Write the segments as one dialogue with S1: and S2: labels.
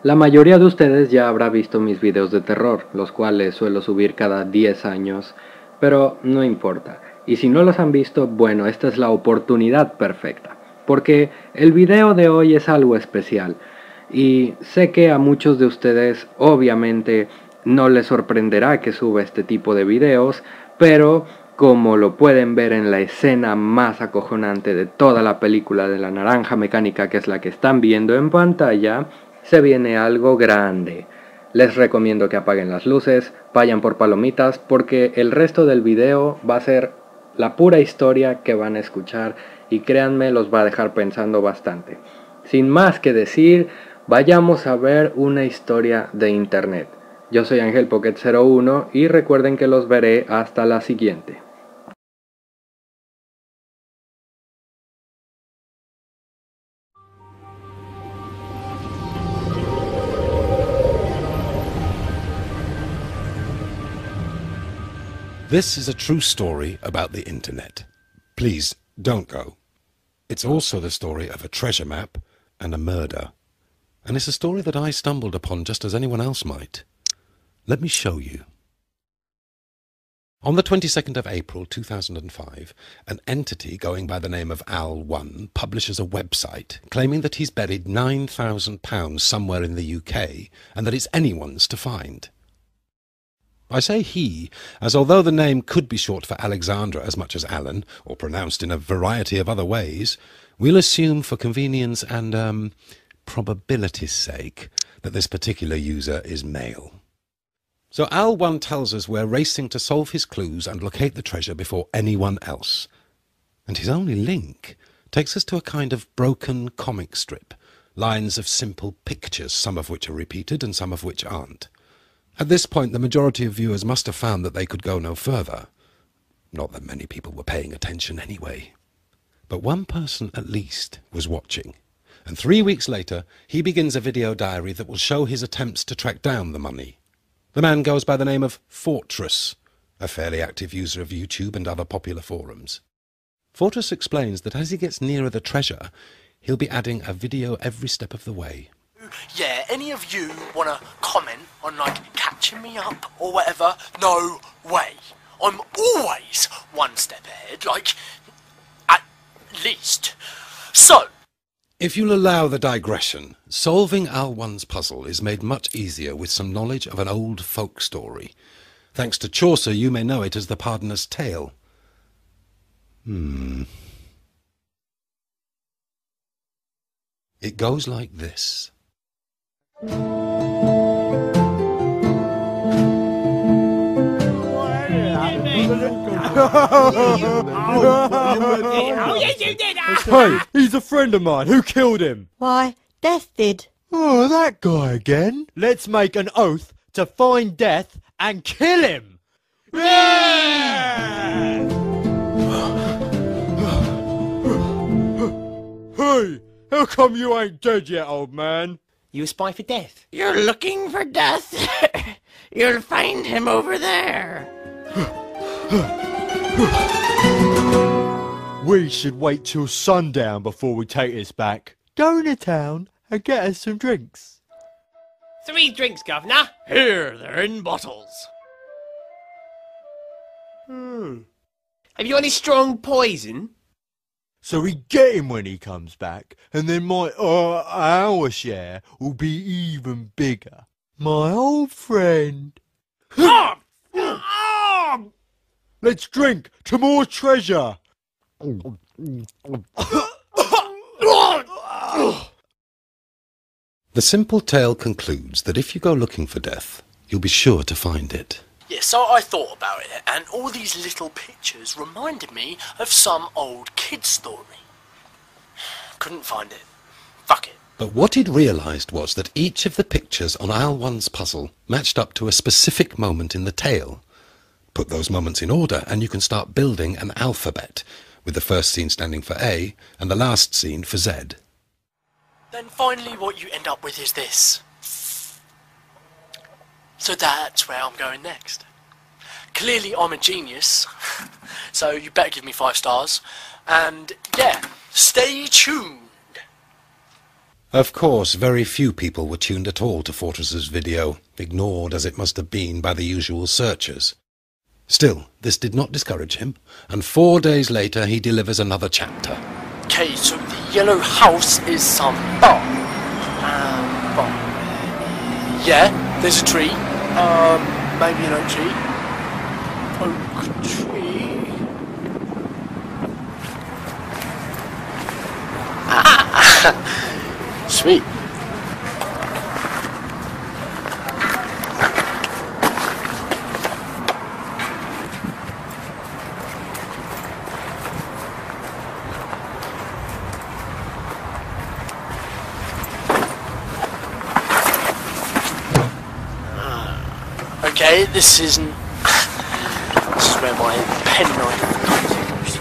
S1: La mayoría de ustedes ya habrá visto mis videos de terror, los cuales suelo subir cada 10 años, pero no importa. Y si no los han visto, bueno, esta es la oportunidad perfecta, porque el video de hoy es algo especial. Y sé que a muchos de ustedes obviamente no les sorprenderá que suba este tipo de videos, pero como lo pueden ver en la escena más acojonante de toda la película de la naranja mecánica, que es la que están viendo en pantalla, se viene algo grande. Les recomiendo que apaguen las luces, vayan por palomitas, porque el resto del video va a ser la pura historia que van a escuchar y créanme, los va a dejar pensando bastante. Sin más que decir, vayamos a ver una historia de internet. Yo soy Ángel Pocket 01 y recuerden que los veré hasta la siguiente.
S2: This is a true story about the internet. Please, don't go. It's also the story of a treasure map and a murder. And it's a story that I stumbled upon just as anyone else might. Let me show you. On the 22nd of April 2005, an entity going by the name of Al1 publishes a website claiming that he's buried £9,000 somewhere in the UK and that it's anyone's to find. I say he, as although the name could be short for Alexandra as much as Alan, or pronounced in a variety of other ways, we'll assume for convenience and, probability's sake, that this particular user is male. So Al1 tells us we're racing to solve his clues and locate the treasure before anyone else. And his only link takes us to a kind of broken comic strip, lines of simple pictures, some of which are repeated and some of which aren't. At this point, the majority of viewers must have found that they could go no further. Not that many people were paying attention anyway. But one person at least was watching. And 3 weeks later, he begins a video diary that will show his attempts to track down the money. The man goes by the name of Fortress, a fairly active user of YouTube and other popular forums. Fortress explains that as he gets nearer the treasure, he'll be adding a video every step of the way.
S3: Yeah, any of you want to comment on, like, catching me up or whatever? No way. I'm always one step ahead, like, at least. So,
S2: if you'll allow the digression, solving Al1's puzzle is made much easier with some knowledge of an old folk story. Thanks to Chaucer, you may know it as the Pardoner's Tale. It goes like this.
S4: Hey, he's a friend of mine. Who killed him?
S5: Why, Death did.
S4: Oh, that guy again. Let's make an oath to find Death and kill him. Yeah! Hey, how come you ain't dead yet, old man?
S3: you a spy for Death?
S6: You're looking for Death? You'll find him over there.
S4: We should wait till sundown before we take this back. Go into town and get us some drinks.
S3: 3 drinks, Governor.
S6: Here, they're in bottles.
S3: Have you got any strong poison?
S4: So we get him when he comes back, and then our share will be even bigger. My old friend. Let's drink to more treasure.
S2: The simple tale concludes that if you go looking for Death, you'll be sure to find it.
S3: Yeah, so I thought about it, and all these little pictures reminded me of some old kid's story. Couldn't find it. Fuck it.
S2: But what he'd realised was that each of the pictures on Al1's puzzle matched up to a specific moment in the tale. Put those moments in order and you can start building an alphabet, with the first scene standing for A and the last scene for Z.
S3: Then finally what you end up with is this. So that's where I'm going next. Clearly I'm a genius, so you better give me 5 stars. And yeah, stay tuned.
S2: Of course, very few people were tuned at all to Fortress's video, ignored as it must have been by the usual searchers. Still, this did not discourage him, and 4 days later he delivers another chapter.
S3: Okay, so the yellow house is some bar. Bar. Yeah, there's a tree. Maybe an oak tree. Oak tree. Sweet. Okay, this isn't. This is where my penknife goes.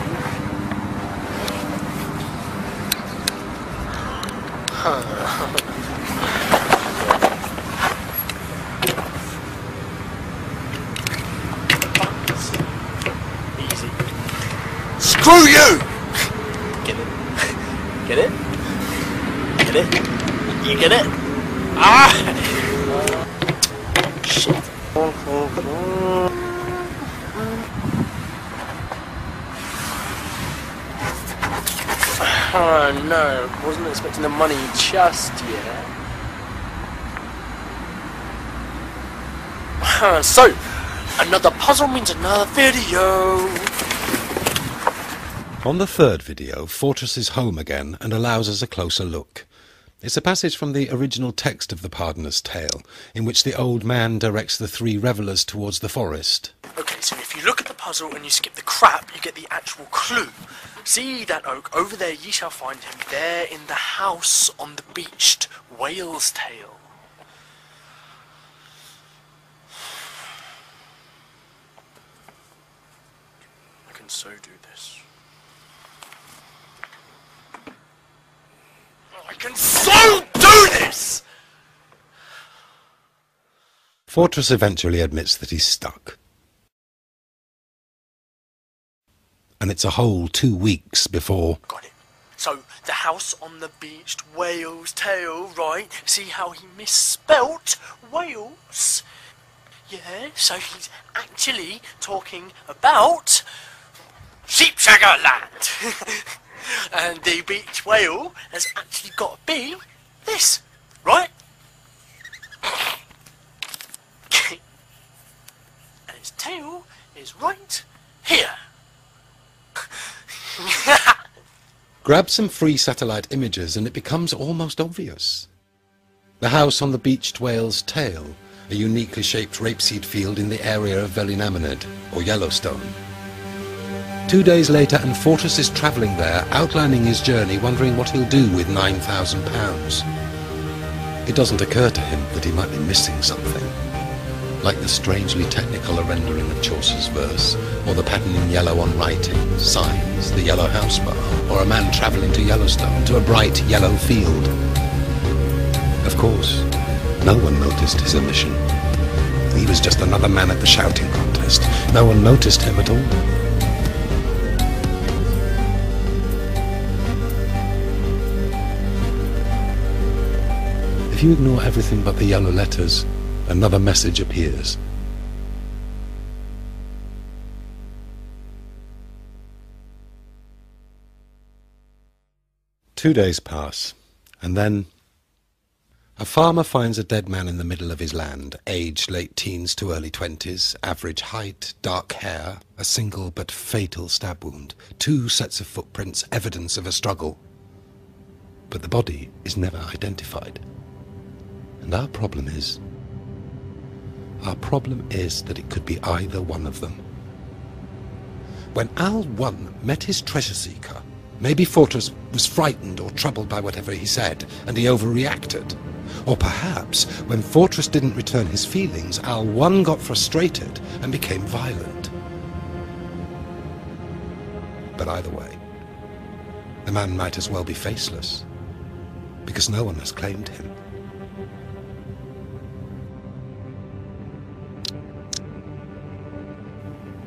S3: Easy. Screw you! Get it? Get it? Get it? You get it? Ah! Shit. Oh no, wasn't expecting the money just yet. So, another puzzle means another video.
S2: On the third video, Fortress is home again and allows us a closer look. It's a passage from the original text of the Pardoner's Tale, in which the old man directs the three revellers towards the forest.
S3: Okay, so if you look at the puzzle and you skip the crap, you get the actual clue. See that oak, over there ye shall find him, there in the house on the beached whale's tail. I can so do this. I can so do this!
S2: Fortress eventually admits that he's stuck. And it's a whole 2 weeks before...
S3: Got it. So, the house on the beached whale's tail, right? See how he misspelt whales? Yeah, so he's actually talking about Sheepshagger Land. And the beach whale has actually got to be this, right? And its tail is right here.
S2: Grab some free satellite images and it becomes almost obvious. The house on the beached whale's tail, a uniquely shaped rapeseed field in the area of Velinaminid, or Yellowstone. 2 days later and Fortress is travelling there, outlining his journey, wondering what he'll do with £9,000. It doesn't occur to him that he might be missing something, like the strangely technical rendering of Chaucer's verse, or the pattern in yellow on writing, signs, the yellow house bar, or a man travelling to Yellowstone, to a bright yellow field. Of course, no one noticed his omission. He was just another man at the shouting contest. No one noticed him at all. If you ignore everything but the yellow letters, another message appears. Two days pass, and then a farmer finds a dead man in the middle of his land, aged late teens to early 20s, average height, dark hair, a single but fatal stab wound, 2 sets of footprints, evidence of a struggle. But the body is never identified. And our problem is that it could be either one of them. When Al 1 met his treasure seeker, maybe Fortress was frightened or troubled by whatever he said, and he overreacted. Or perhaps, when Fortress didn't return his feelings, Al 1 got frustrated and became violent. But either way, the man might as well be faceless, because no one has claimed him.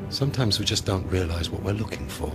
S2: Sometimes we just don't realize what we're looking for.